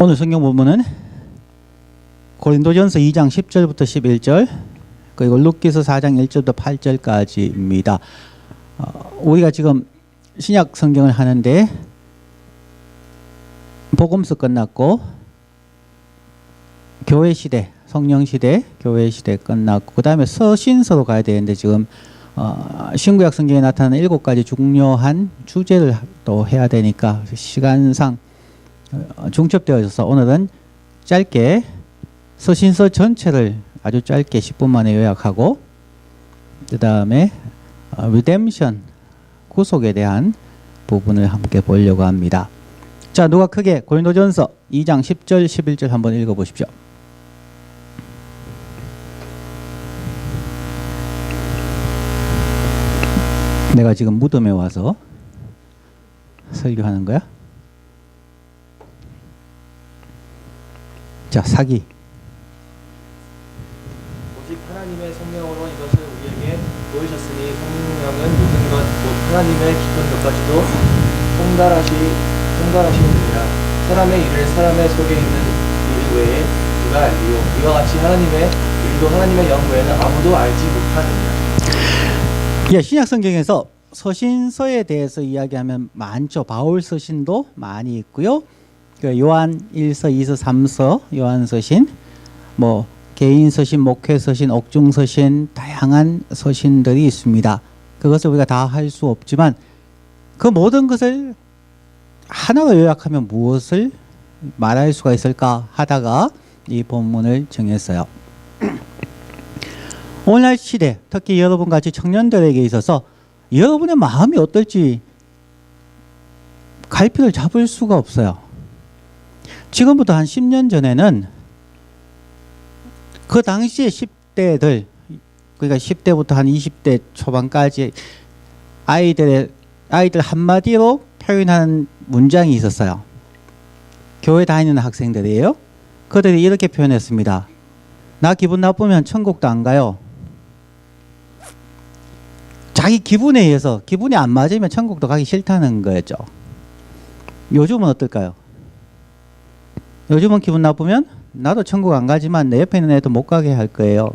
오늘 성경 본문은 고린도전서 2장 10절부터 11절 그리고 룻기서 4장 1절부터 8절까지입니다. 우리가 지금 신약 성경을 하는데 복음서 끝났고 교회 시대, 성령 시대, 교회 시대 끝났고 그 다음에 서신서로 가야 되는데 지금 신구약 성경에 나타나는 7가지 중요한 주제를 또 해야 되니까 시간상 중첩되어 있어서 오늘은 짧게 서신서 전체를 아주 짧게 10분 만에 요약하고 그 다음에 리뎀션 구속에 대한 부분을 함께 보려고 합니다. 자, 누가 크게 고린도전서 2장 10절 11절 한번 읽어보십시오. 내가 지금 무덤에 와서 설교하는 거야? 자, 사기. 오직 하나님의 성령으로 이것을 우리에게 보이셨으니 성령은 모든 것 곧 하나님의 깊은 것까지도 통달하시느니라. 사람의 일을 사람의 속에 있는 일 외에 누가 알리요. 이와 같이 하나님의 일도 하나님의 영 외에는 아무도 알지 못하느니라. 예, 신약 성경에서 서신서에 대해서 이야기하면 많죠. 바울 서신도 많이 있고요. 그 요한 1서, 2서, 3서, 요한 서신, 뭐 개인 서신, 목회 서신, 옥중 서신, 다양한 서신들이 있습니다. 그것을 우리가 다 할 수 없지만 그 모든 것을 하나로 요약하면 무엇을 말할 수가 있을까 하다가 이 본문을 정했어요. 오늘날 시대, 특히 여러분 같이 청년들에게 있어서 여러분의 마음이 어떨지 갈피를 잡을 수가 없어요. 지금부터 한 10년 전에는 그 당시에 10대들, 그러니까 10대부터 한 20대 초반까지 아이들 한마디로 표현하는 문장이 있었어요. 교회 다니는 학생들이에요. 그들이 이렇게 표현했습니다. 나 기분 나쁘면 천국도 안 가요. 자기 기분에 의해서 기분이 안 맞으면 천국도 가기 싫다는 거였죠. 요즘은 어떨까요? 요즘은 기분 나쁘면 나도 천국 안 가지만 내 옆에 있는 애도 못 가게 할 거예요.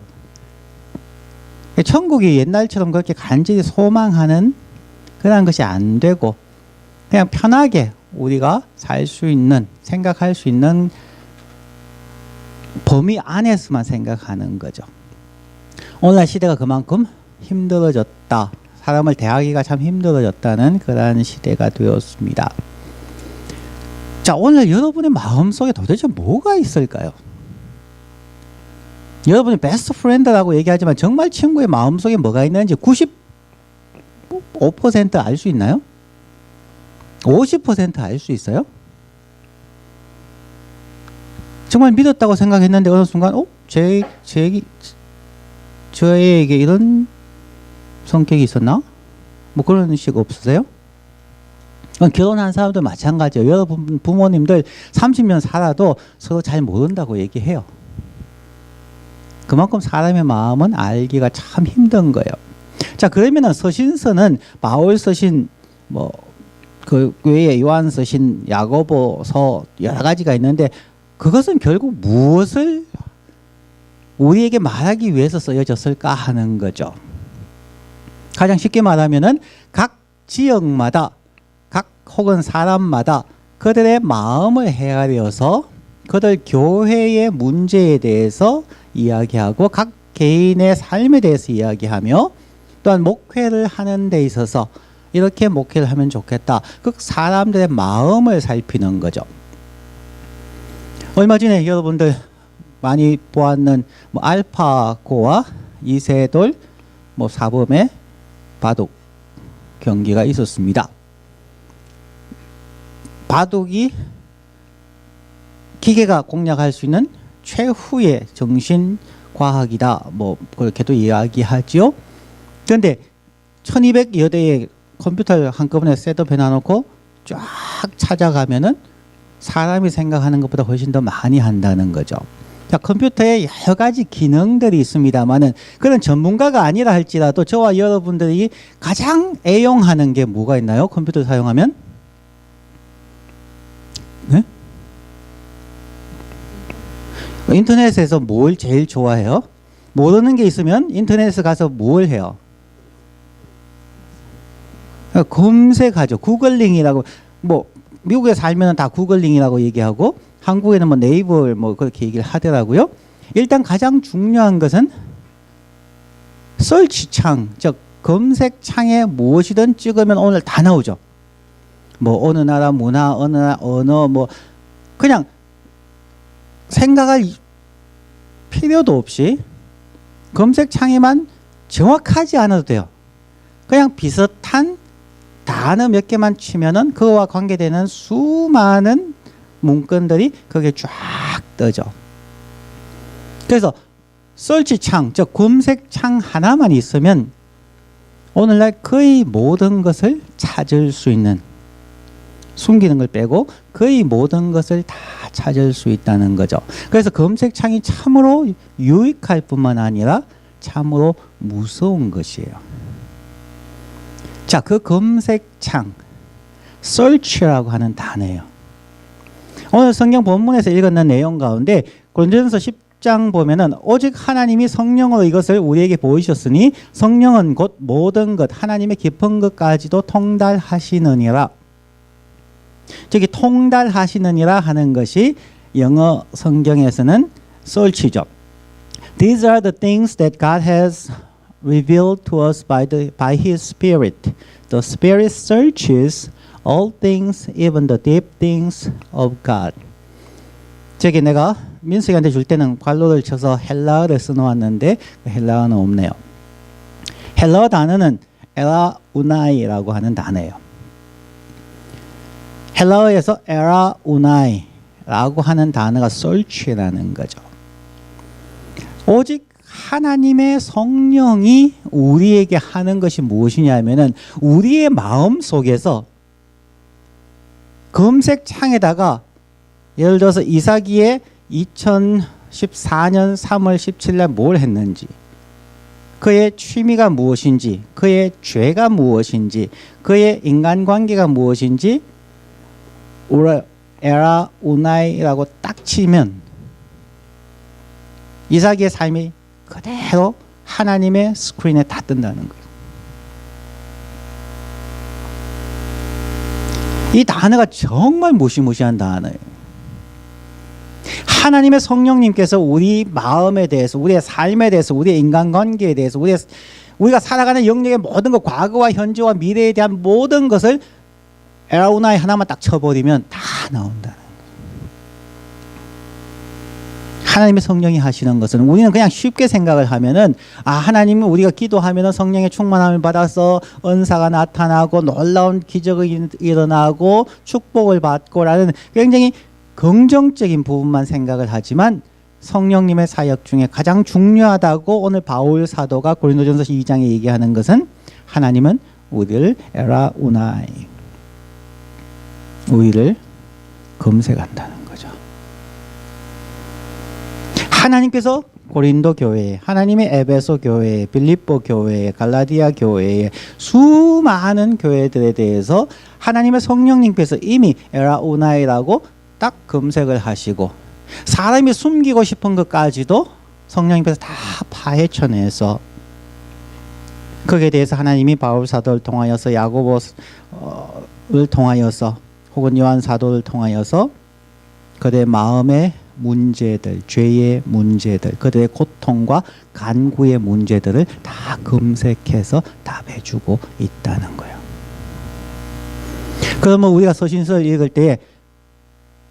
천국이 옛날처럼 그렇게 간절히 소망하는 그런 것이 안 되고 그냥 편하게 우리가 살 수 있는, 생각할 수 있는 범위 안에서만 생각하는 거죠. 오늘날 시대가 그만큼 힘들어졌다. 사람을 대하기가 참 힘들어졌다는 그런 시대가 되었습니다. 자, 오늘 여러분의 마음속에 도대체 뭐가 있을까요? 여러분이 베스트 프렌드라고 얘기하지만 정말 친구의 마음속에 뭐가 있는지 95% 알 수 있나요? 50% 알 수 있어요? 정말 믿었다고 생각했는데 어느 순간 저에게 이런 성격이 있었나? 뭐 그런 식 없으세요? 결혼한 사람도 마찬가지예요. 여러분 부모님들 30년 살아도 서로 잘 모른다고 얘기해요. 그만큼 사람의 마음은 알기가 참 힘든 거예요. 자, 그러면은 서신서는 바울 서신, 뭐 그 외에 요한 서신, 야고보서 여러 가지가 있는데 그것은 결국 무엇을 우리에게 말하기 위해서 쓰여졌을까 하는 거죠. 가장 쉽게 말하면은 각 지역마다 혹은 사람마다 그들의 마음을 헤아려서 그들 교회의 문제에 대해서 이야기하고 각 개인의 삶에 대해서 이야기하며 또한 목회를 하는 데 있어서 이렇게 목회를 하면 좋겠다. 그 사람들의 마음을 살피는 거죠. 얼마 전에 여러분들 많이 보았는 뭐 알파고와 이세돌, 뭐 사범의 바둑 경기가 있었습니다. 바둑이 기계가 공략할 수 있는 최후의 정신과학이다. 뭐 그렇게도 이야기하죠. 그런데 1200여 대의 컴퓨터를 한꺼번에 셋업해 놔놓고 쫙 찾아가면은 사람이 생각하는 것보다 훨씬 더 많이 한다는 거죠. 자, 컴퓨터에 여러 가지 기능들이 있습니다만은 그런 전문가가 아니라 할지라도 저와 여러분들이 가장 애용하는 게 뭐가 있나요? 컴퓨터 사용하면? 네? 인터넷에서 뭘 제일 좋아해요? 모르는 게 있으면 인터넷에 가서 뭘 해요? 검색하죠. 구글링이라고. 뭐 미국에 살면 다 구글링이라고 얘기하고 한국에는 뭐 네이버 뭐 그렇게 얘기를 하더라고요. 일단 가장 중요한 것은 서치창, 즉 검색창에 무엇이든 찍으면 오늘 다 나오죠. 뭐 어느 나라 문화, 어느 나라 언어, 뭐 그냥 생각할 필요도 없이 검색창에만 정확하지 않아도 돼요. 그냥 비슷한 단어 몇 개만 치면은 그거와 관계되는 수많은 문건들이 거기에 쫙 떠져. 그래서 서치창, 즉 검색창 하나만 있으면 오늘날 거의 모든 것을 찾을 수 있는, 숨기는 걸 빼고 거의 모든 것을 다 찾을 수 있다는 거죠. 그래서 검색창이 참으로 유익할 뿐만 아니라 참으로 무서운 것이에요. 자, 그 검색창, search라고 하는 단어예요. 오늘 성경 본문에서 읽었는 내용 가운데 고린도전서 10장 보면은 오직 하나님이 성령으로 이것을 우리에게 보이셨으니 성령은 곧 모든 것, 하나님의 깊은 것까지도 통달하시느니라. 저기 통달하시느니라 하는 것이 영어 성경에서는 search죠. These are the things that God has revealed to us by His Spirit. The Spirit searches all things, even the deep things of God. 저기 내가 민석이한테 줄 때는 괄호를 쳐서 헬라어를 써놓았는데 헬라어는 없네요. 헬라어 단어는 에라우나이라고 하는 단어예요. 헬라어에서 에라우나이라고 하는 단어가 search라는 거죠. 오직 하나님의 성령이 우리에게 하는 것이 무엇이냐면은 우리의 마음 속에서 검색창에다가 예를 들어서 이삭이의 2014년 3월 17일 뭘 했는지, 그의 취미가 무엇인지, 그의 죄가 무엇인지, 그의 인간관계가 무엇인지 에라우나이라고 딱 치면 이삭의 삶이 그대로 하나님의 스크린에 다 뜬다는 거예요. 이 단어가 정말 무시무시한 단어예요. 하나님의 성령님께서 우리 마음에 대해서, 우리의 삶에 대해서, 우리의 인간관계에 대해서, 우리가 살아가는 영역의 모든 것, 과거와 현재와 미래에 대한 모든 것을 에라우나이 하나만 딱 쳐버리면 다 나온다는 거예요. 하나님의 성령이 하시는 것은 우리는 그냥 쉽게 생각을 하면은 하나님은 우리가 기도하면은 성령의 충만함을 받아서 은사가 나타나고 놀라운 기적이 일어나고 축복을 받고라는 굉장히 긍정적인 부분만 생각을 하지만 성령님의 사역 중에 가장 중요하다고 오늘 바울 사도가 고린도전서 2장에 얘기하는 것은 하나님은 우리를 에라우나이, 우리를 검색한다는 거죠. 하나님께서 고린도 교회에, 하나님의 에베소 교회에, 빌립보 교회에, 갈라디아 교회에 수많은 교회들에 대해서 하나님의 성령님께서 이미 에라우나이라고 딱 검색을 하시고 사람이 숨기고 싶은 것까지도 성령님께서 다 파헤쳐내서 거기에 대해서 하나님이 바울 사도를 통하여서 야고보를 통하여서 혹은 요한 사도를 통하여서 그들의 마음의 문제들, 죄의 문제들, 그들의 고통과 간구의 문제들을 다 검색해서 답해주고 있다는 거예요. 그러면 우리가 서신서를 읽을 때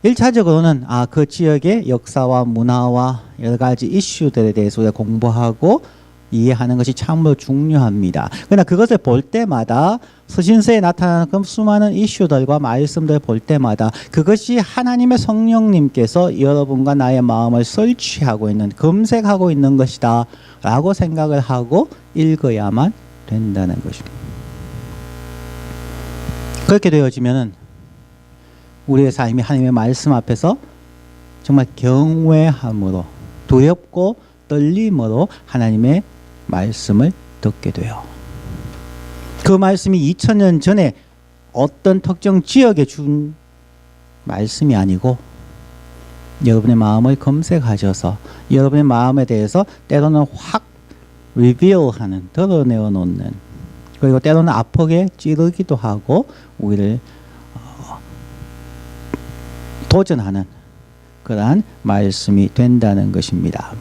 1차적으로는 그 지역의 역사와 문화와 여러 가지 이슈들에 대해서 우리가 공부하고 이해하는 것이 참으로 중요합니다. 그러나 그것을 볼 때마다 서신서에 나타나는 그 수많은 이슈들과 말씀들을 볼 때마다 그것이 하나님의 성령님께서 여러분과 나의 마음을 설치하고 있는, 검색하고 있는 것이다 라고 생각을 하고 읽어야만 된다는 것입니다. 그렇게 되어지면은 우리의 삶이 하나님의 말씀 앞에서 정말 경외함으로, 두렵고 떨림으로 하나님의 말씀을 듣게 돼요. 그 말씀이 2000년 전에 어떤 특정 지역에 준 말씀이 아니고 여러분의 마음을 검색하셔서 여러분의 마음에 대해서 때로는 확 리빌하는, 드러내어 놓는, 그리고 때로는 아프게 찌르기도 하고 우리를 도전하는 그러한 말씀이 된다는 것입니다.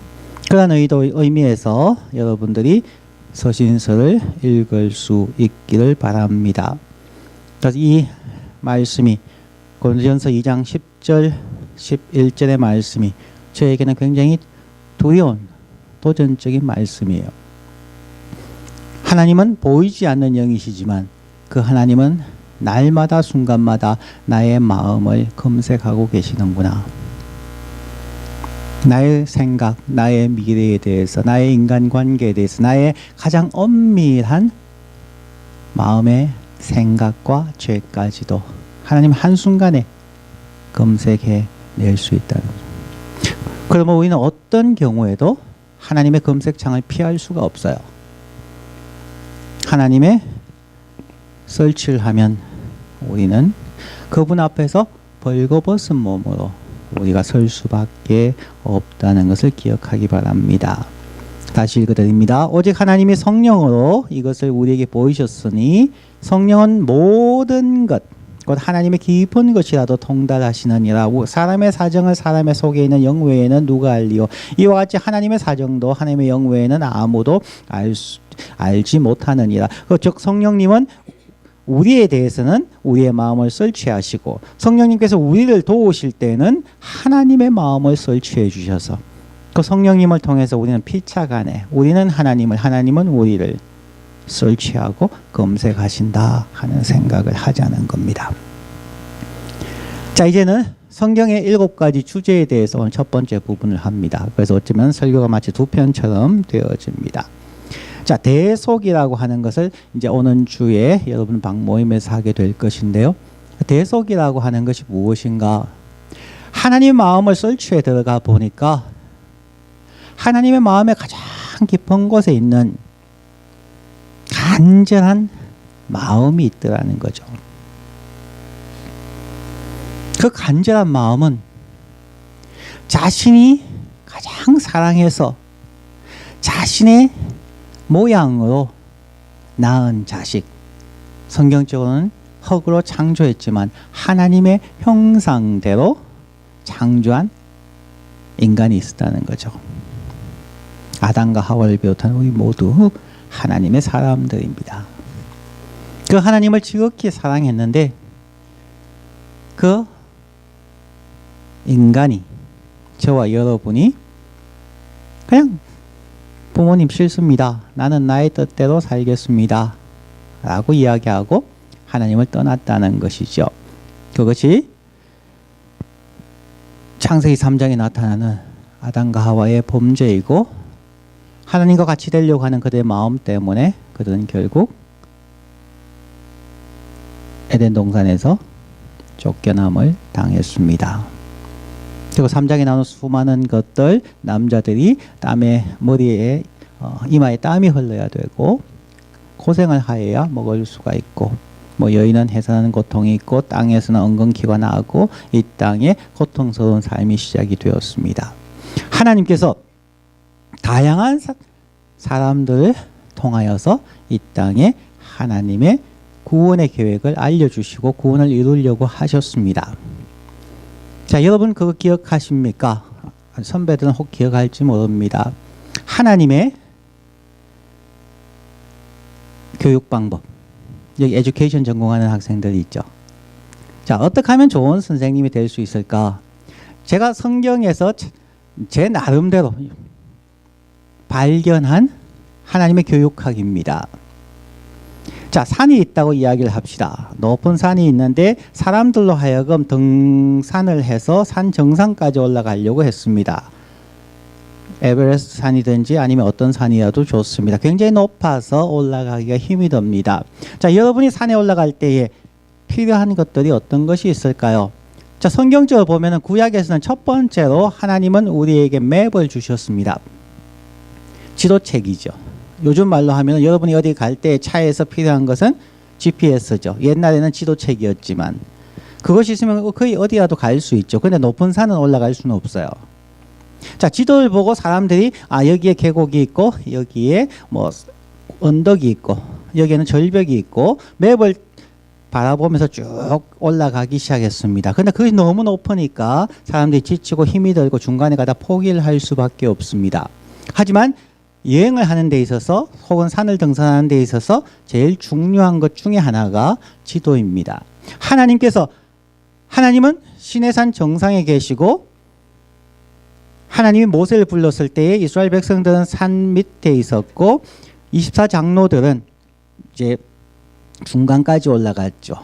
그러한 의미에서 여러분들이 서신서를 읽을 수 있기를 바랍니다. 그래서 이 말씀이 고린도전서 2장 10절 11절의 말씀이 저에게는 굉장히 두려운 도전적인 말씀이에요. 하나님은 보이지 않는 영이시지만 그 하나님은 날마다 순간마다 나의 마음을 검색하고 계시는구나. 나의 생각, 나의 미래에 대해서, 나의 인간관계에 대해서, 나의 가장 엄밀한 마음의 생각과 죄까지도 하나님 한순간에 검색해 낼 수 있다는 거죠. 그러면 우리는 어떤 경우에도 하나님의 검색창을 피할 수가 없어요. 하나님의 설치를 하면 우리는 그분 앞에서 벌거벗은 몸으로 우리가 설 수밖에 없다는 것을 기억하기 바랍니다. 다시 읽어드립니다. 오직 하나님이 성령으로 이것을 우리에게 보이셨으니 성령은 모든 것, 곧 하나님의 깊은 것이라도 통달하시느니라. 사람의 사정을 사람의 속에 있는 영 외에는 누가 알리요. 이와 같이 하나님의 사정도 하나님의 영 외에는 아무도 알지 못하느니라. 즉 성령님은 우리에 대해서는 우리의 마음을 설치하시고 성령님께서 우리를 도우실 때는 하나님의 마음을 설치해 주셔서 그 성령님을 통해서 우리는 피차간에 우리는 하나님을, 하나님은 우리를 설치하고 검색하신다 하는 생각을 하자는 겁니다. 자, 이제는 성경의 7가지 주제에 대해서 오늘 첫 번째 부분을 합니다. 그래서 어쩌면 설교가 마치 두 편처럼 되어집니다. 자, 대속이라고 하는 것을 이제 오는 주에 여러분 방모임에서 하게 될 것인데요. 대속이라고 하는 것이 무엇인가? 하나님의 마음을 설치해 들어가 보니까 하나님의 마음의 가장 깊은 곳에 있는 간절한 마음이 있더라는 거죠. 그 간절한 마음은 자신이 가장 사랑해서 자신의 모양으로 낳은 자식, 성경적으로는 흙으로 창조했지만 하나님의 형상대로 창조한 인간이 있었다는 거죠. 아담과 하와를 비롯한 우리 모두 하나님의 사람들입니다. 그 하나님을 지극히 사랑했는데 그 인간이, 저와 여러분이 그냥 부모님 싫습니다. 나는 나의 뜻대로 살겠습니다. 라고 이야기하고 하나님을 떠났다는 것이죠. 그것이 창세기 3장에 나타나는 아담과 하와의 범죄이고 하나님과 같이 되려고 하는 그들의 마음 때문에 그들은 결국 에덴 동산에서 쫓겨남을 당했습니다. 그리고 3장에 나오는 수많은 것들, 남자들이 머리에 이마에 땀이 흘러야 되고 고생을 하여야 먹을 수가 있고, 뭐 여인은 해산하는 고통이 있고 땅에서는 엉겅퀴가 나고 이 땅에 고통스러운 삶이 시작이 되었습니다. 하나님께서 다양한 사람들을 통하여서 이 땅에 하나님의 구원의 계획을 알려주시고 구원을 이루려고 하셨습니다. 자, 여러분 그거 기억하십니까? 선배들은 혹 기억할지 모릅니다. 하나님의 교육 방법. 여기 에듀케이션 전공하는 학생들이 있죠. 자, 어떻게 하면 좋은 선생님이 될 수 있을까? 제가 성경에서 제 나름대로 발견한 하나님의 교육학입니다. 자, 산이 있다고 이야기를 합시다. 높은 산이 있는데 사람들로 하여금 등산을 해서 산 정상까지 올라가려고 했습니다. 에베레스트 산이든지 아니면 어떤 산이라도 좋습니다. 굉장히 높아서 올라가기가 힘이 듭니다. 자, 여러분이 산에 올라갈 때에 필요한 것들이 어떤 것이 있을까요? 자, 성경적으로 보면은 구약에서는 첫 번째로 하나님은 우리에게 맵을 주셨습니다. 지도책이죠. 요즘 말로 하면 여러분이 어디 갈 때 차에서 필요한 것은 GPS죠. 옛날에는 지도책이었지만 그것이 있으면 거의 어디라도 갈 수 있죠. 근데 높은 산은 올라갈 수는 없어요. 자, 지도를 보고 사람들이 여기에 계곡이 있고 여기에 뭐 언덕이 있고 여기에는 절벽이 있고 맵을 바라보면서 쭉 올라가기 시작했습니다. 근데 그것이 너무 높으니까 사람들이 지치고 힘이 들고 중간에 가다 포기를 할 수밖에 없습니다. 하지만 여행을 하는 데 있어서 혹은 산을 등산하는 데 있어서 제일 중요한 것 중에 하나가 지도입니다. 하나님은 시내산 정상에 계시고 하나님이 모세를 불렀을 때에 이스라엘 백성들은 산 밑에 있었고 24장로들은 이제 중간까지 올라갔죠.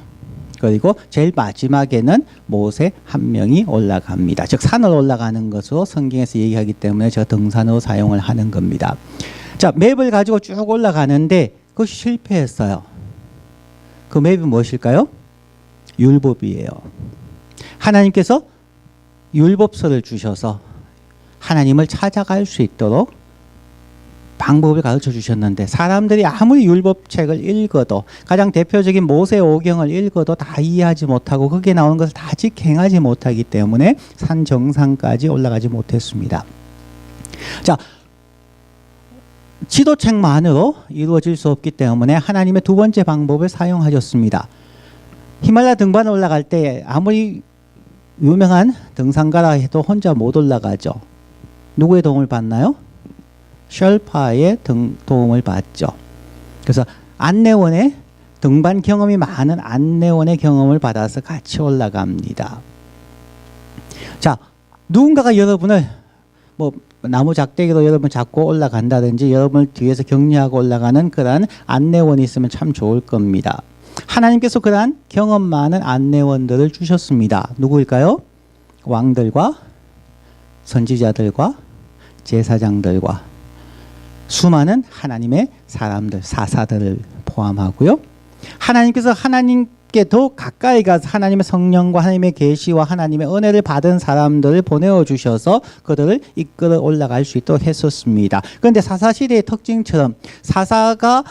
그리고 제일 마지막에는 모세 한 명이 올라갑니다. 즉 산을 올라가는 것으로 성경에서 얘기하기 때문에 저 등산으로 사용을 하는 겁니다. 자, 맵을 가지고 쭉 올라가는데 그것이 실패했어요. 그 맵이 무엇일까요? 율법이에요. 하나님께서 율법서를 주셔서 하나님을 찾아갈 수 있도록 방법을 가르쳐 주셨는데 사람들이 아무리 율법책을 읽어도 가장 대표적인 모세 오경을 읽어도 다 이해하지 못하고 거기에 나오는 것을 다 직행하지 못하기 때문에 산 정상까지 올라가지 못했습니다. 자, 지도책만으로 이루어질 수 없기 때문에 하나님의 두 번째 방법을 사용하셨습니다. 히말라야 등반을 올라갈 때 아무리 유명한 등산가라 해도 혼자 못 올라가죠. 누구의 도움을 받나요? 셜파의 도움을 받죠. 그래서 안내원의 등반 경험이 많은 안내원의 경험을 받아서 같이 올라갑니다. 자, 누군가가 여러분을 뭐 나무 작대기로 여러분 잡고 올라간다든지 여러분을 뒤에서 격려하고 올라가는 그런 안내원이 있으면 참 좋을 겁니다. 하나님께서 그러한 경험 많은 안내원들을 주셨습니다. 누구일까요? 왕들과 선지자들과 제사장들과 수많은 하나님의 사람들, 사사들을 포함하고요. 하나님께서 하나님께 더 가까이 가서 하나님의 성령과 하나님의 계시와 하나님의 은혜를 받은 사람들을 보내어 주셔서 그들을 이끌어 올라갈 수 있도록 했었습니다. 그런데 사사시대의 특징처럼 사사가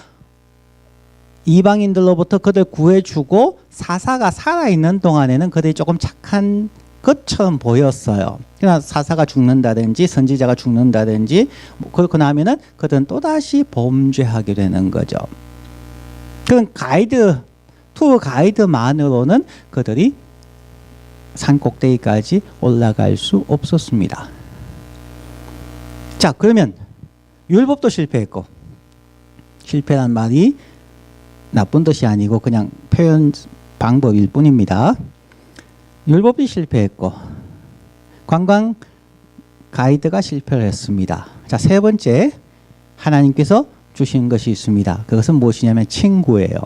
이방인들로부터 그들 구해주고 사사가 살아있는 동안에는 그들이 조금 착한 것처럼 보였어요. 그러나 사사가 죽는다든지 선지자가 죽는다든지 그렇고 나면은 그들은 또다시 범죄하게 되는 거죠. 그런 투어 가이드만으로는 그들이 산 꼭대기까지 올라갈 수 없었습니다. 자, 그러면 율법도 실패했고, 실패란 말이 나쁜 뜻이 아니고 그냥 표현 방법일 뿐입니다. 율법이 실패했고 관광 가이드가 실패를 했습니다. 자, 세 번째 하나님께서 주신 것이 있습니다. 그것은 무엇이냐면 친구예요.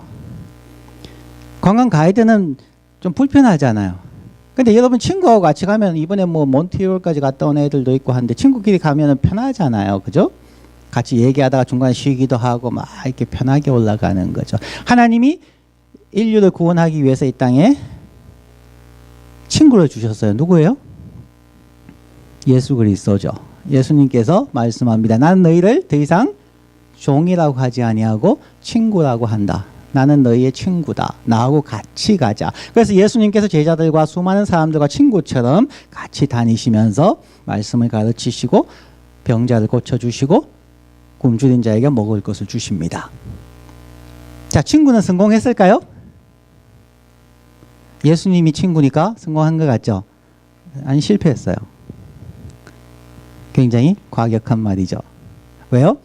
관광 가이드는 좀 불편하잖아요. 근데 여러분 친구하고 같이 가면 이번에 뭐 몬트리올까지 갔다 온 애들도 있고 한데 친구끼리 가면 편하잖아요. 그죠? 같이 얘기하다가 중간에 쉬기도 하고 막 이렇게 편하게 올라가는 거죠. 하나님이 인류를 구원하기 위해서 이 땅에 친구를 주셨어요. 누구예요? 예수 그리스도죠. 예수님께서 말씀합니다. 나는 너희를 더 이상 종이라고 하지 아니하고 친구라고 한다. 나는 너희의 친구다. 나하고 같이 가자. 그래서 예수님께서 제자들과 수많은 사람들과 친구처럼 같이 다니시면서 말씀을 가르치시고 병자를 고쳐주시고 굶주린 자에게 먹을 것을 주십니다. 자, 친구는 성공했을까요? 예수님이 친구니까 성공한 것 같죠? 아니, 실패했어요. 굉장히 과격한 말이죠. 왜요?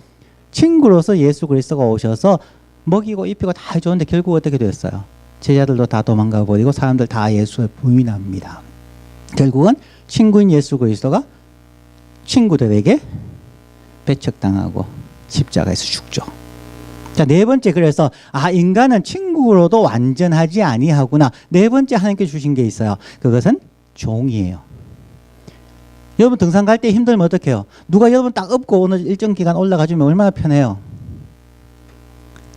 친구로서 예수 그리스도가 오셔서 먹이고 입히고 다 해줬는데 결국 어떻게 됐어요? 제자들도 다 도망가 버리고 사람들 다 예수를 부인합니다. 결국은 친구인 예수 그리스도가 친구들에게 배척당하고 십자가에서 죽죠. 자, 네 번째, 그래서 인간은 친구로도 완전하지 아니하구나. 네 번째 하나님께 주신 게 있어요. 그것은 종이에요. 여러분 등산 갈 때 힘들면 어떻게 해요? 누가 여러분 딱 업고 오늘 일정 기간 올라가주면 얼마나 편해요?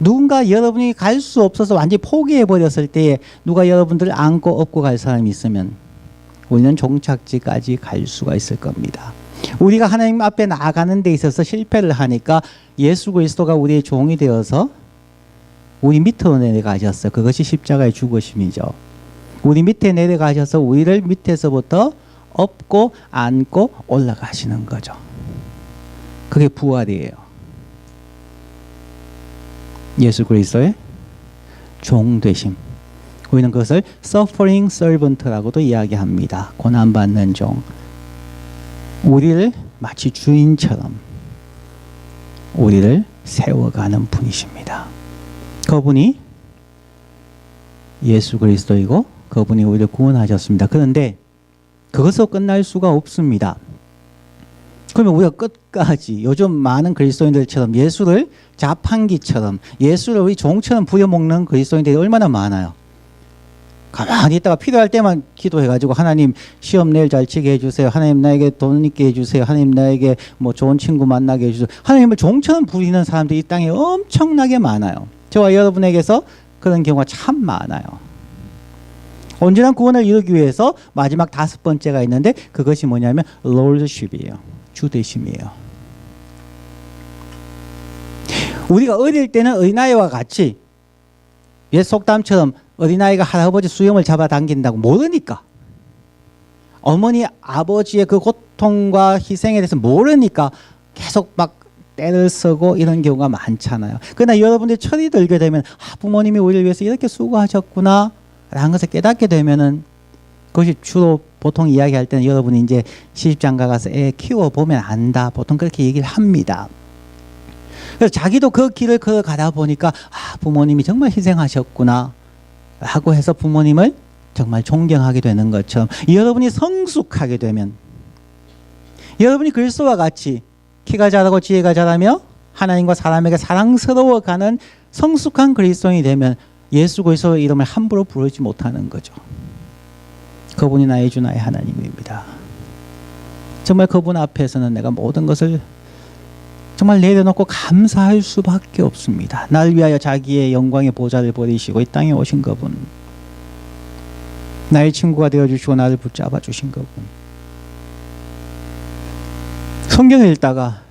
누군가 여러분이 갈 수 없어서 완전히 포기해버렸을 때에 누가 여러분들을 안고 업고 갈 사람이 있으면 우리는 종착지까지 갈 수가 있을 겁니다. 우리가 하나님 앞에 나아가는 데 있어서 실패를 하니까 예수 그리스도가 우리의 종이 되어서 우리 밑으로 내려가셨어요. 그것이 십자가의 죽으심이죠. 우리 밑에 내려가셔서 우리를 밑에서부터 업고 안고 올라가시는 거죠. 그게 부활이에요. 예수 그리스도의 종 되심. 우리는 그것을 suffering servant라고도 이야기합니다. 고난받는 종. 우리를 마치 주인처럼 우리를 세워가는 분이십니다. 그분이 예수 그리스도이고 그분이 우리를 구원하셨습니다. 그런데 그것으로 끝날 수가 없습니다. 그러면 우리가 끝까지 요즘 많은 그리스도인들처럼 예수를 자판기처럼 예수를 우리 종처럼 부려먹는 그리스도인들이 얼마나 많아요. 가만히 있다가 필요할 때만 기도해가지고 하나님 시험 내일 잘 치게 해주세요. 하나님 나에게 돈 있게 해주세요. 하나님 나에게 뭐 좋은 친구 만나게 해주세요. 하나님을 종처럼 부리는 사람들이 이 땅에 엄청나게 많아요. 저와 여러분에게서 그런 경우가 참 많아요. 온전한 구원을 이루기 위해서 마지막 5번째가 있는데 그것이 뭐냐면 Lordship이에요. 주대심이에요. 우리가 어릴 때는 어린아이와 같이 옛 속담처럼 어린아이가 할아버지 수염을 잡아당긴다고 모르니까, 어머니 아버지의 그 고통과 희생에 대해서 모르니까 계속 막 때를 쓰고 이런 경우가 많잖아요. 그러나 여러분들이 철이 들게 되면 부모님이 우리를 위해서 이렇게 수고하셨구나 라는 것을 깨닫게 되면은, 그것이 주로 보통 이야기할 때는 여러분이 이제 시집장가 가서 애 키워보면 안다, 보통 그렇게 얘기를 합니다. 그래서 자기도 그 길을 걸어가다 보니까 부모님이 정말 희생하셨구나 라고 해서 부모님을 정말 존경하게 되는 것처럼, 여러분이 성숙하게 되면, 여러분이 그리스도와 같이 키가 자라고 지혜가 자라며 하나님과 사람에게 사랑스러워가는 성숙한 그리스도인이 되면 예수 그리스도의 이름을 함부로 부르지 못하는 거죠. 그분이 나의 주 나의 하나님입니다. 정말 그분 앞에서는 내가 모든 것을 정말 내려놓고 감사할 수밖에 없습니다. 날 위하여 자기의 영광의 보좌를 버리시고 이 땅에 오신 그분, 나의 친구가 되어주시고 나를 붙잡아 주신 그분. 성경을 읽다가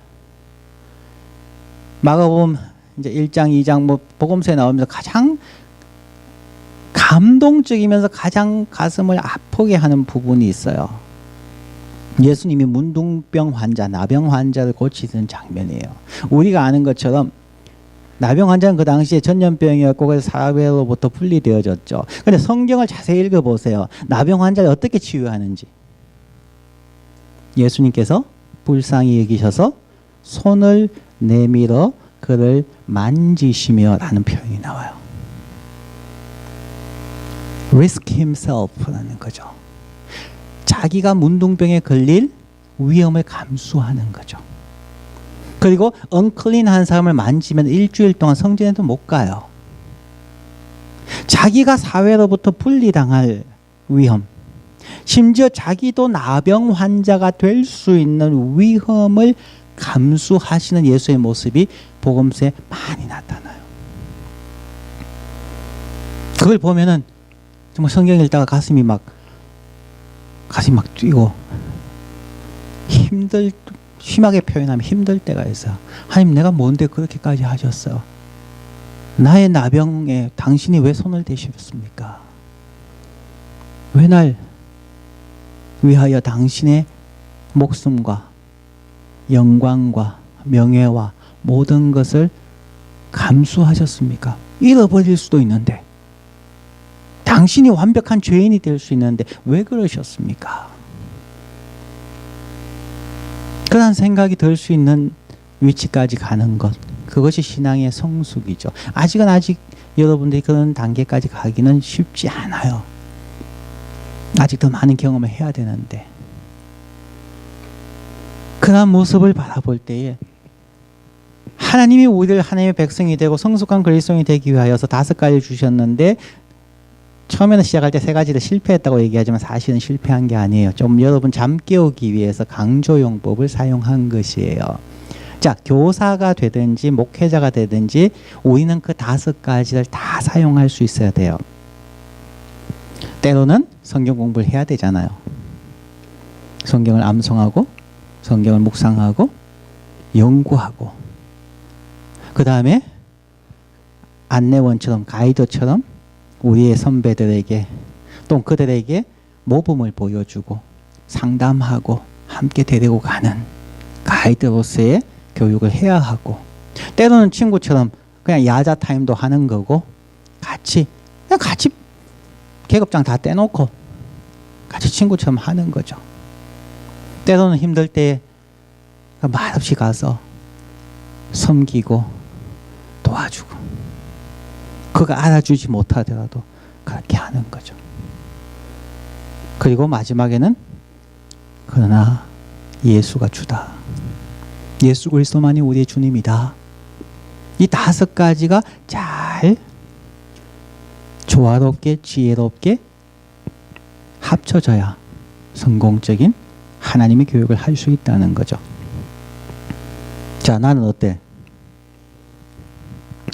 마가복음 이제 1장 2장 뭐 복음서에 나오면서 가장 감동적이면서 가장 가슴을 아프게 하는 부분이 있어요. 예수님이 문둥병 환자, 나병 환자를 고치는 장면이에요. 우리가 아는 것처럼 나병 환자는 그 당시에 전염병이었고 그래서 사회로부터 분리되어졌죠. 그런데 성경을 자세히 읽어보세요. 나병 환자를 어떻게 치유하는지. 예수님께서 불쌍히 여기셔서 손을 내밀어 그를 만지시며 라는 표현이 나와요. risk himself라는 거죠. 자기가 문둥병에 걸릴 위험을 감수하는 거죠. 그리고 unclean한 사람을 만지면 일주일 동안 성전에도 못 가요. 자기가 사회로부터 분리당할 위험, 심지어 자기도 나병 환자가 될 수 있는 위험을 감수하시는 예수의 모습이 복음서에 많이 나타나요. 그걸 보면은 정말 성경 읽다가 가슴이 막 뛰고 심하게 표현하면 힘들 때가 있어요. 하나님, 내가 뭔데 그렇게까지 하셨어요? 나의 나병에 당신이 왜 손을 대셨습니까? 왜 날 위하여 당신의 목숨과 영광과 명예와 모든 것을 감수하셨습니까? 잃어버릴 수도 있는데, 당신이 완벽한 죄인이 될 수 있는데 왜 그러셨습니까? 그런 생각이 들 수 있는 위치까지 가는 것, 그것이 신앙의 성숙이죠. 아직 여러분들이 그런 단계까지 가기는 쉽지 않아요. 아직 더 많은 경험을 해야 되는데, 그런 모습을 바라볼 때에 하나님이 우리를 하나님의 백성이 되고 성숙한 그리스도인이 되기 위하여서 5가지를 주셨는데, 처음에는 시작할 때 3가지를 실패했다고 얘기하지만 사실은 실패한 게 아니에요. 좀 여러분 잠 깨우기 위해서 강조용법을 사용한 것이에요. 자, 교사가 되든지 목회자가 되든지 우리는 그 5가지를 다 사용할 수 있어야 돼요. 때로는 성경 공부를 해야 되잖아요. 성경을 암송하고 성경을 묵상하고 연구하고, 그 다음에 안내원처럼 가이드처럼 우리의 선배들에게 또 그들에게 모범을 보여주고 상담하고 함께 데리고 가는 가이드로서의 교육을 해야 하고, 때로는 친구처럼 그냥 야자 타임도 하는 거고, 같이 계급장 다 떼놓고 같이 친구처럼 하는 거죠. 때로는 힘들 때 말없이 가서 섬기고 도와주고, 그가 알아주지 못하더라도 그렇게 하는 거죠. 그리고 마지막에는 그러나 예수가 주다. 예수 그리스도만이 우리의 주님이다. 이 5가지가 잘 조화롭게 지혜롭게 합쳐져야 성공적인 하나님의 교육을 할 수 있다는 거죠. 자, 나는 어때?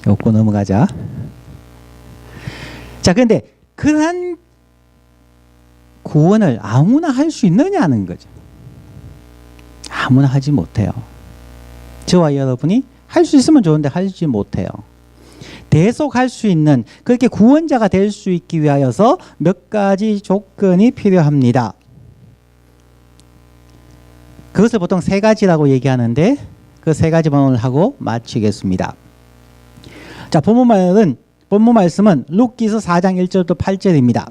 욕고 넘어가자. 자, 근데 그러한 구원을 아무나 할 수 있느냐는 거죠. 아무나 하지 못해요. 저와 여러분이 할 수 있으면 좋은데 하지 못해요. 대속할 수 있는, 그렇게 구원자가 될 수 있기 위하여서 몇 가지 조건이 필요합니다. 그것을 보통 3가지라고 얘기하는데 그 3가지만 오늘 하고 마치겠습니다. 자, 본문 말씀은 룻기서 4장 1절부터 8절입니다.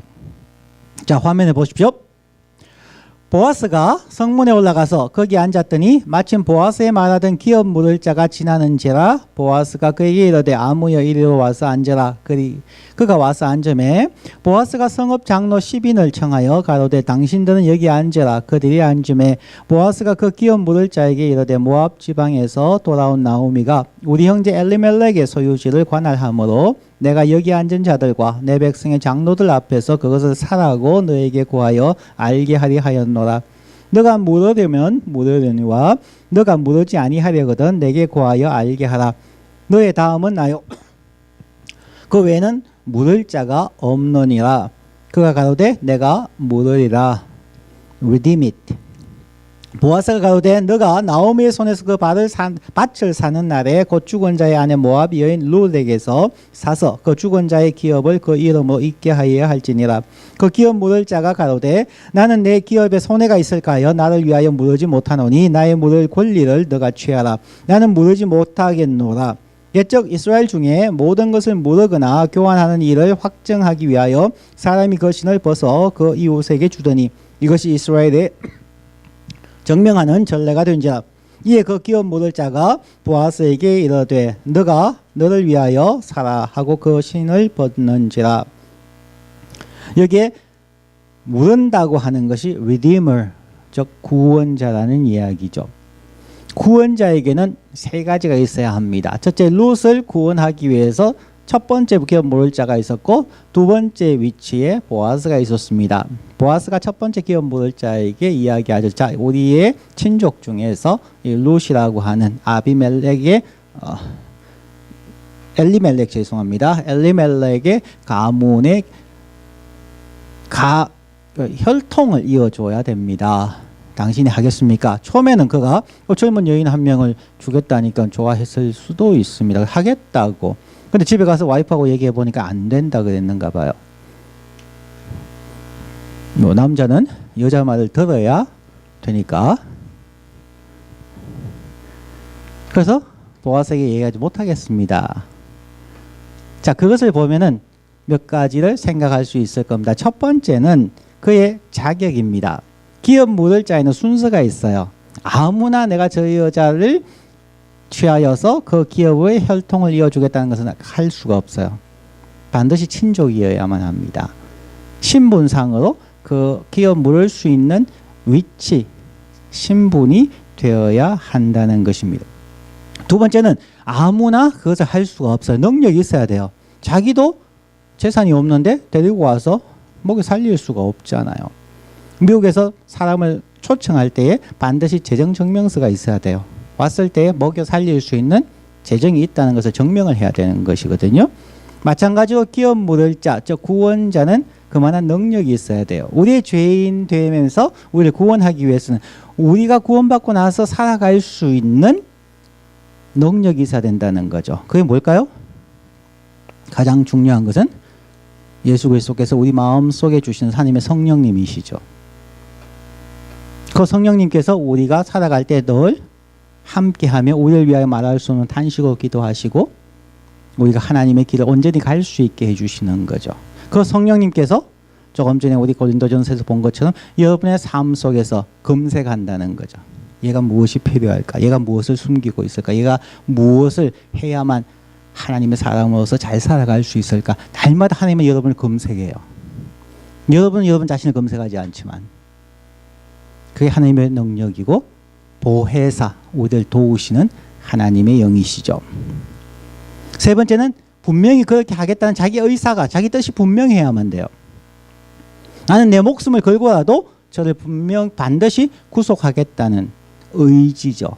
자, 화면에 보십시오. 보아스가 성문에 올라가서 거기 앉았더니 마침 보아스에 말하던 기업 물을 자가 지나는지라. 보아스가 그에게 이르되 아무여 이리로 와서 앉으라. 그가 와서 앉음에 보아스가 성읍 장로 10인을 청하여 가로되 당신들은 여기 앉으라. 그들이 앉음에 보아스가 그 기업 물을 자에게 이르되 모압 지방에서 돌아온 나오미가 우리 형제 엘리멜렉의 소유지를 관할하므로 내가 여기 앉은 자들과 내 백성의 장로들 앞에서 그것을 사라고 너에게 구하여 알게 하리 하였노라. 너가 물으려면 물으려니와 너가 물으지 아니하려거든 내게 구하여 알게 하라. 너의 다음은 나요. 그 외에는 물을 자가 없느니라. 그가 가로되 내가 물으리라. Redeem it. 보아스가 가로되 너가 나오미의 손에서 그 밭을 사는 날에 곧 죽은 자의 아내 모압 여인 룻에게서 사서 그 죽은 자의 기업을 그 이름으로 잊게 하여야 할지니라. 그 기업 물을 자가 가로되 나는 내 기업에 손해가 있을까 하여 나를 위하여 물으지 못하노니 나의 물을 권리를 너가 취하라. 나는 물으지 못하겠노라. 옛적 이스라엘 중에 모든 것을 물으거나 교환하는 일을 확정하기 위하여 사람이 그 신을 벗어 그 이웃에게 주더니 이것이 이스라엘의 정명하는 전례가 된지라. 이에 그 기업 물을 자가 보아스에게 이르되 너가 너를 위하여 사라 하고 그 신을 벗는지라. 여기에 물은다고 하는 것이 redeemer, 즉 구원자라는 이야기죠. 구원자에게는 3가지가 있어야 합니다. 첫째, 룻을 구원하기 위해서 첫 번째 기업 물을 자가 있었고 두 번째 위치에 보아스가 있었습니다. 보아스가 첫 번째 기업 물을 자에게 이야기하죠. 자, 우리의 친족 중에서 이 룻이라고 하는 아비멜렉의 엘리멜렉의 가문의 혈통을 이어줘야 됩니다. 당신이 하겠습니까? 처음에는 그가 젊은 여인 한 명을 주겠다니까 좋아했을 수도 있습니다. 하겠다고. 근데 집에 가서 와이프하고 얘기해 보니까 안 된다 그랬는가 봐요. 남자는 여자 말을 들어야 되니까. 그래서 보아스에게 얘기하지 못하겠습니다. 자, 그것을 보면은 몇 가지를 생각할 수 있을 겁니다. 첫 번째는 그의 자격입니다. 기업 물을 자에는 순서가 있어요. 아무나 내가 저 여자를 취하여서 그 기업의 혈통을 이어주겠다는 것은 할 수가 없어요. 반드시 친족이어야만 합니다. 신분상으로 그 기업 물을 수 있는 위치, 신분이 되어야 한다는 것입니다. 두 번째는 아무나 그것을 할 수가 없어요. 능력이 있어야 돼요. 자기도 재산이 없는데 데리고 와서 먹여 살릴 수가 없잖아요. 미국에서 사람을 초청할 때에 반드시 재정증명서가 있어야 돼요. 왔을 때 먹여 살릴 수 있는 재정이 있다는 것을 증명을 해야 되는 것이거든요. 마찬가지로 기업 물을 자, 즉 구원자는 그만한 능력이 있어야 돼요. 우리의 죄인 되면서 우리를 구원하기 위해서는 우리가 구원받고 나서 살아갈 수 있는 능력이 있어야 된다는 거죠. 그게 뭘까요? 가장 중요한 것은 예수 그리스도께서 우리 마음속에 주시는 하나님의 성령님이시죠. 그 성령님께서 우리가 살아갈 때 늘 함께하며 우리를 위하여 말할 수 없는 탄식으로 기도하시고 우리가 하나님의 길을 온전히 갈 수 있게 해주시는 거죠. 그 성령님께서 조금 전에 우리 고린도전서에서 본 것처럼 여러분의 삶 속에서 검색한다는 거죠. 얘가 무엇이 필요할까? 얘가 무엇을 숨기고 있을까? 얘가 무엇을 해야만 하나님의 사람으로서 잘 살아갈 수 있을까? 날마다 하나님은 여러분을 검색해요. 여러분은 여러분 자신을 검색하지 않지만 그게 하나님의 능력이고 보혜사, 우리를 도우시는 하나님의 영이시죠. 세 번째는 분명히 그렇게 하겠다는 자기 의사가, 자기 뜻이 분명해야만 돼요. 나는 내 목숨을 걸고라도 저를 반드시 구속하겠다는 의지죠.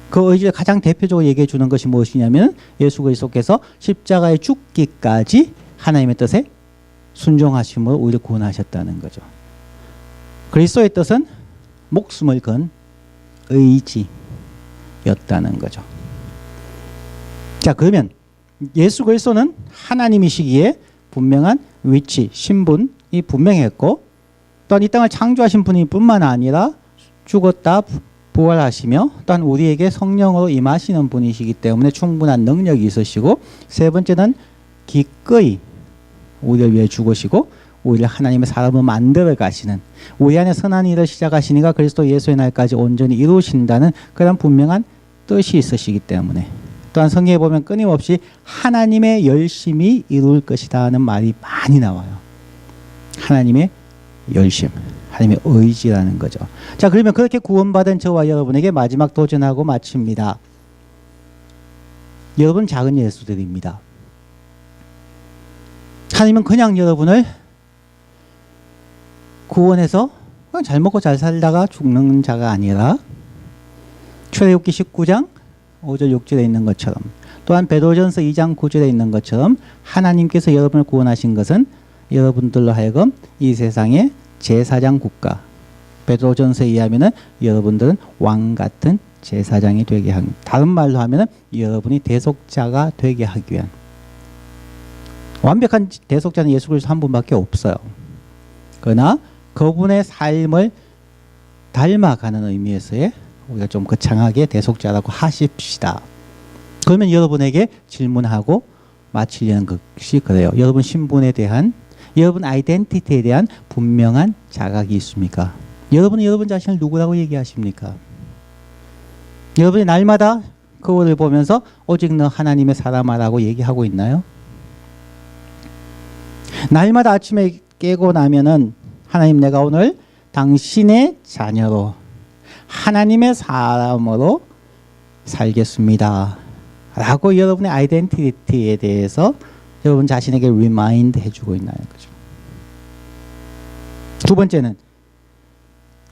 그 의지를 가장 대표적으로 얘기해 주는 것이 무엇이냐면 예수 그리스도께서 십자가에 죽기까지 하나님의 뜻에 순종하심으로 우리를 구원하셨다는 거죠. 그리스도의 뜻은 목숨을 건 의지였다는 거죠. 자, 그러면 예수 그리스도는 하나님이시기에 분명한 위치, 신분이 분명했고 또한 이 땅을 창조하신 분이 뿐만 아니라 죽었다 부활하시며 또한 우리에게 성령으로 임하시는 분이시기 때문에 충분한 능력이 있으시고 세 번째는 기꺼이 우리를 위해 죽으시고 우리를 하나님의 사람으로 만들어 가시는 우리 안에 선한 일을 시작하시니까 그리스도 예수의 날까지 온전히 이루신다는 그런 분명한 뜻이 있으시기 때문에 또한 성경에 보면 끊임없이 하나님의 열심히 이룰 것이다 하는 말이 많이 나와요. 하나님의 열심, 하나님의 의지라는 거죠. 자, 그러면 그렇게 구원받은 저와 여러분에게 마지막 도전하고 마칩니다. 여러분 작은 예수들입니다. 하나님은 그냥 여러분을 구원해서 그냥 잘 먹고 잘 살다가 죽는 자가 아니라 출애굽기 19장 5절 6절에 있는 것처럼 또한 베드로전서 2장 9절에 있는 것처럼 하나님께서 여러분을 구원하신 것은 여러분들로 하여금 이 세상의 제사장 국가 베드로전서에 의하면은 여러분들은 왕 같은 제사장이 되게 하는 다른 말로 하면은 여러분이 대속자가 되게 하기 위한 완벽한 대속자는 예수 그리스도 한 분밖에 없어요. 그러나 그분의 삶을 닮아가는 의미에서의 우리가 좀 거창하게 대속자라고 하십시다. 그러면 여러분에게 질문하고 마치려는 것이 그래요. 여러분 신분에 대한 여러분 아이덴티티에 대한 분명한 자각이 있습니까? 여러분은 여러분 자신을 누구라고 얘기하십니까? 여러분이 날마다 거울을 보면서 오직 너 하나님의 사람아라고 얘기하고 있나요? 날마다 아침에 깨고 나면은 하나님 내가 오늘 당신의 자녀로 하나님의 사람으로 살겠습니다 라고 여러분의 아이덴티티에 대해서 여러분 자신에게 리마인드 해주고 있나요? 그죠? 두 번째는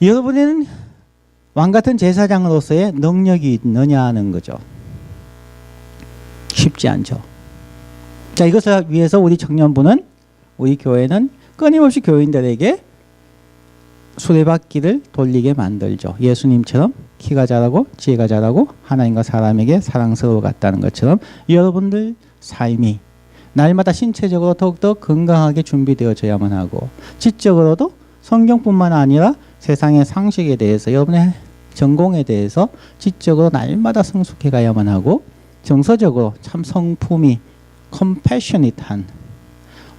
여러분에는 왕같은 제사장으로서의 능력이 있느냐 하는 거죠. 쉽지 않죠. 자, 이것을 위해서 우리 청년부는 우리 교회는 끊임없이 교인들에게 수레바퀴를 돌리게 만들죠. 예수님처럼 키가 자라고 지혜가 자라고 하나님과 사람에게 사랑스러워 갔다는 것처럼 여러분들 삶이 날마다 신체적으로 더욱더 건강하게 준비되어져야만 하고 지적으로도 성경뿐만 아니라 세상의 상식에 대해서 여러분의 전공에 대해서 지적으로 날마다 성숙해 가야만 하고 정서적으로 참 성품이 컴패셔닛한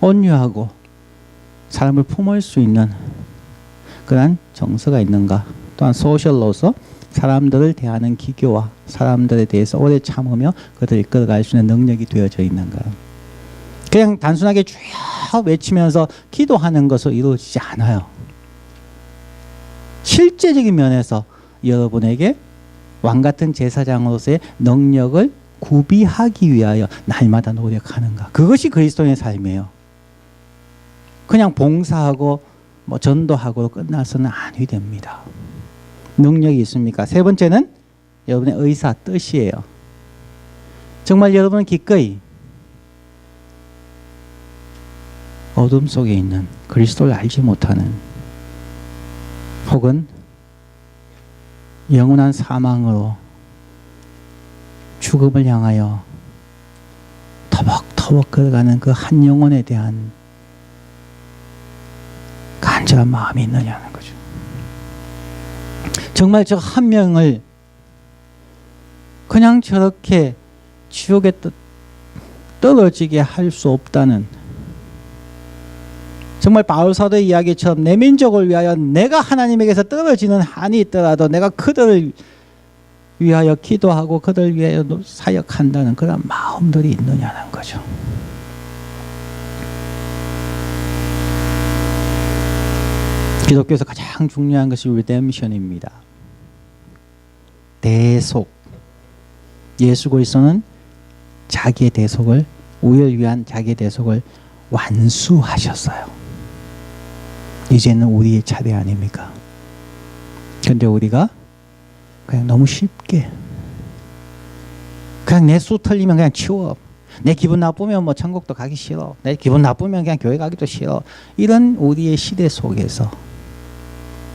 온유하고 사람을 품을 수 있는 그런 정서가 있는가 또한 소셜로서 사람들을 대하는 기교와 사람들에 대해서 오래 참으며 그들을 이끌어갈 수 있는 능력이 되어져 있는가. 그냥 단순하게 쭉 외치면서 기도하는 것으로 이루어지지 않아요. 실제적인 면에서 여러분에게 왕같은 제사장으로서의 능력을 구비하기 위하여 날마다 노력하는가. 그것이 그리스도인의 삶이에요. 그냥 봉사하고 뭐 전도하고 끝나서는 아니 됩니다. 능력이 있습니까? 세 번째는 여러분의 의사, 뜻이에요. 정말 여러분은 기꺼이 어둠 속에 있는 그리스도를 알지 못하는 혹은 영원한 사망으로 죽음을 향하여 터벅터벅 서워 걸어가는 그 한 영혼에 대한 간절한 마음이 있느냐는 거죠. 정말 저 한 명을 그냥 저렇게 지옥에 떨어지게 할 수 없다는, 정말 바울 사도의 이야기처럼 내 민족을 위하여 내가 하나님에게서 떨어지는 한이 있더라도 내가 그들을 위하여 기도하고 그들을 위하여 사역한다는 그런 마음들이 있느냐는 거죠. 기독교에서 가장 중요한 것이 리뎀션입니다. 대속. 예수 그리스도는 자기의 대속을, 우리를 위한 자기의 대속을 완수하셨어요. 이제는 우리의 차례 아닙니까? 근데 우리가 그냥 너무 쉽게 그냥 내 수 털리면 그냥 치워. 내 기분 나쁘면 뭐 천국도 가기 싫어. 내 기분 나쁘면 그냥 교회 가기도 싫어. 이런 우리의 시대 속에서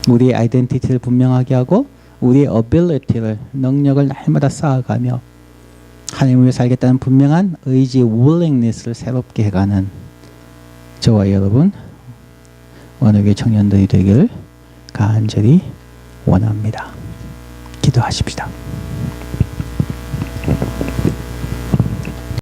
우리의 아이덴티티를 분명하게 하고 우리의 어빌리티를, 능력을 날마다 쌓아가며 하나님을 위해 살겠다는 분명한 의지, willingness를 새롭게 해가는 저와 여러분, 원어교회 청년들이 되기를 간절히 원합니다. 기도하십시다.